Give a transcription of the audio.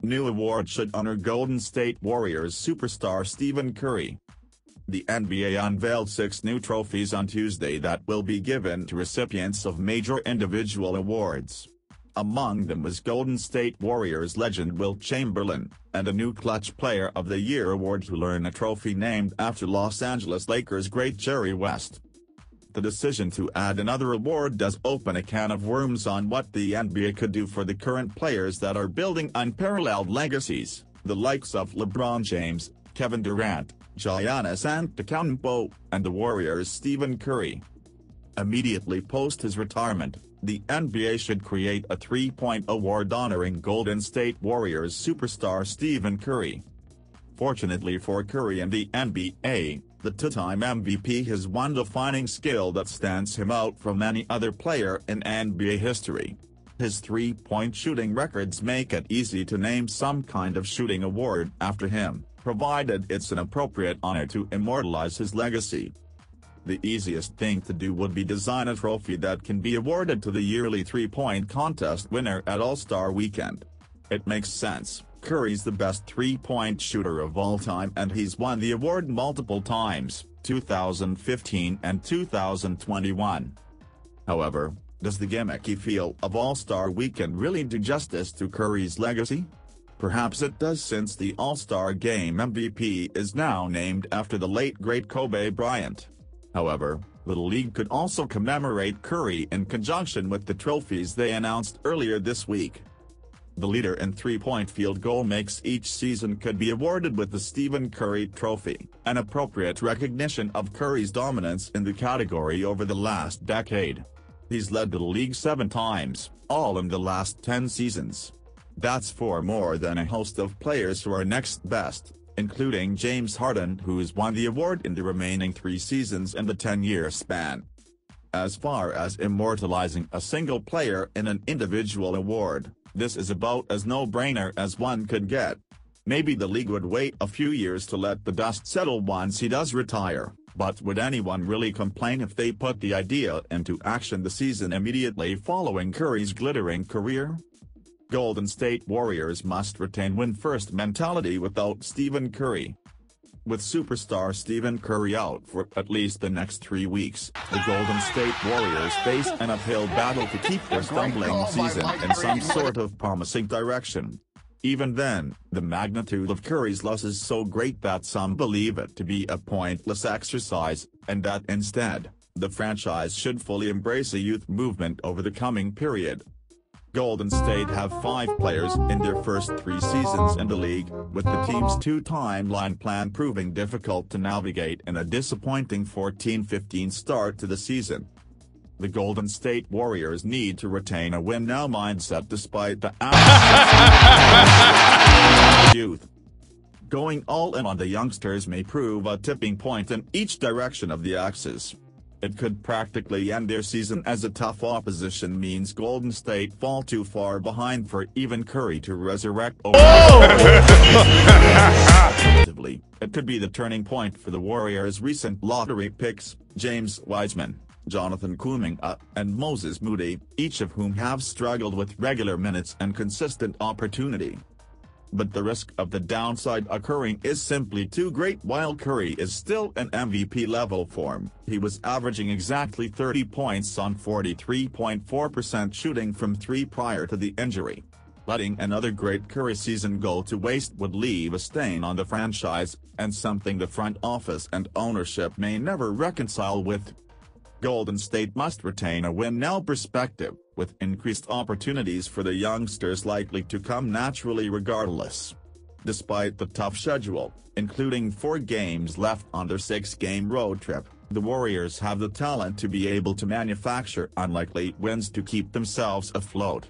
new award should honor Golden State Warriors superstar Stephen Curry. The NBA unveiled 6 new trophies on Tuesday that will be given to recipients of major individual awards. Among them was Golden State Warriors legend Wilt Chamberlain, and a new Clutch Player of the Year award to earn a trophy named after Los Angeles Lakers great Jerry West. The decision to add another award does open a can of worms on what the NBA could do for the current players that are building unparalleled legacies, the likes of LeBron James, Kevin Durant, Giannis Antetokounmpo, and the Warriors' Stephen Curry. Immediately post his retirement, the NBA should create a 3-point award honoring Golden State Warriors superstar Stephen Curry. Fortunately for Curry and the NBA, the two-time MVP has one defining skill that stands him out from any other player in NBA history. His 3-point shooting records make it easy to name some kind of shooting award after him, provided it's an appropriate honor to immortalize his legacy. The easiest thing to do would be design a trophy that can be awarded to the yearly 3-point contest winner at All-Star Weekend. It makes sense, Curry's the best 3-point shooter of all time and he's won the award multiple times, 2015 and 2021. However, does the gimmicky feel of All-Star Weekend really do justice to Curry's legacy? Perhaps it does, since the All-Star Game MVP is now named after the late great Kobe Bryant. However, the league could also commemorate Curry in conjunction with the trophies they announced earlier this week. The leader in 3-point field goal makes each season could be awarded with the Stephen Curry Trophy, an appropriate recognition of Curry's dominance in the category over the last decade. He's led the league 7 times, all in the last 10 seasons. That's 4 more than a host of players who are next best, including James Harden, who's won the award in the remaining 3 seasons in the 10-year span. As far as immortalizing a single player in an individual award, this is about as no-brainer as one could get. Maybe the league would wait a few years to let the dust settle once he does retire, but would anyone really complain if they put the idea into action the season immediately following Curry's glittering career? Golden State Warriors must retain win-first mentality without Stephen Curry. With superstar Stephen Curry out for at least the next 3 weeks, the Golden State Warriors face an uphill battle to keep their stumbling season in some sort of promising direction. Even then, the magnitude of Curry's loss is so great that some believe it to be a pointless exercise, and that instead, the franchise should fully embrace a youth movement over the coming period. Golden State have 5 players in their first 3 seasons in the league, with the team's 2-timeline plan proving difficult to navigate in a disappointing 14-15 start to the season. The Golden State Warriors need to retain a win-now mindset despite the youth. Going all in on the youngsters may prove a tipping point in each direction of the axis. It could practically end their season, as a tough opposition means Golden State fall too far behind for even Curry to resurrect. Alternatively, it could be the turning point for the Warriors' recent lottery picks, James Wiseman, Jonathan Kuminga, and Moses Moody, each of whom have struggled with regular minutes and consistent opportunity. But the risk of the downside occurring is simply too great. While Curry is still in MVP-level form, he was averaging exactly 30 points on 43.4% shooting from 3 prior to the injury. Letting another great Curry season go to waste would leave a stain on the franchise, and something the front office and ownership may never reconcile with. Golden State must retain a win-now perspective, with increased opportunities for the youngsters likely to come naturally regardless. Despite the tough schedule, including 4 games left on their 6-game road trip, the Warriors have the talent to be able to manufacture unlikely wins to keep themselves afloat.